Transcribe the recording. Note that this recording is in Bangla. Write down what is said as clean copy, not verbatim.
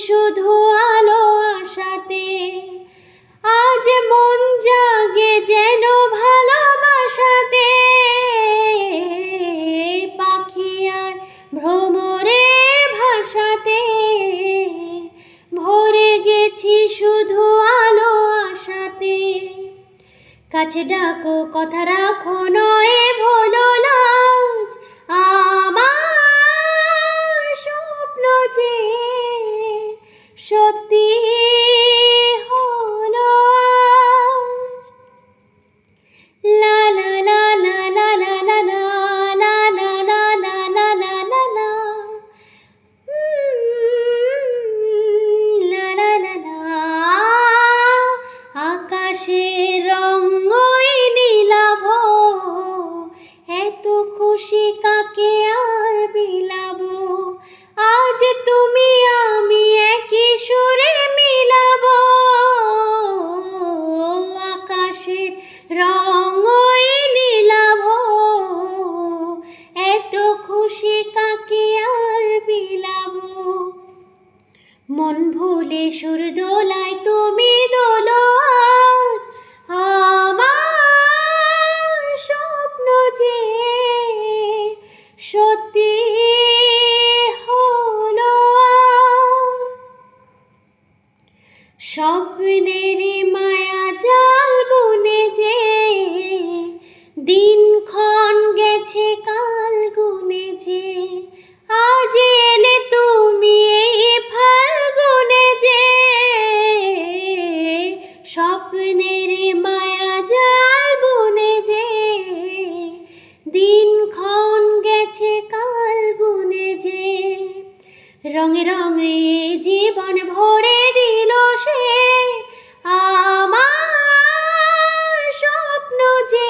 শুধু আলো আশাতে। আজ মন জাগে যেন ভালোবাসাতে, পাখি আর ভ্রমরের ভাষাতে। ভরে গেছি শুধু আলো আশাতে। কাছে ডাকো, কথা রাখো, নয় ভোলো লাজ। আমার স্বপ্ন যে সত্যি হলো আজ। লা লা লা লা লা লা লা লা লা লা লা লা লা লা লা। লা লা লা লা। আকাশের রঙই নীলাভ, এত খুশি কাকে আর বিলাবো। আজ তুমি আমি একই সুরে মিলাবো। আকাশের রঙই নীলাভ, এত খুশি কাকে আর বিলাবো। মন ভুলে সুর দোলায় তুমি দোলো আজ। আমার স্বপ্ন যে সত্যি হলো আজ। স্বপ্নেরই মায়া জাল বুনে যে দিনক্ষণ গেছে কাল গুনে যে। আজ এলে তুমি এই ফাল্গুনে যে, স্বপ্নেরই মায়া জাল বুনে যে দিনক্ষণ গেছে কাল গুনে যে। রঙে রঙে জীবন ভরে দিল সে, আমার স্বপ্ন যে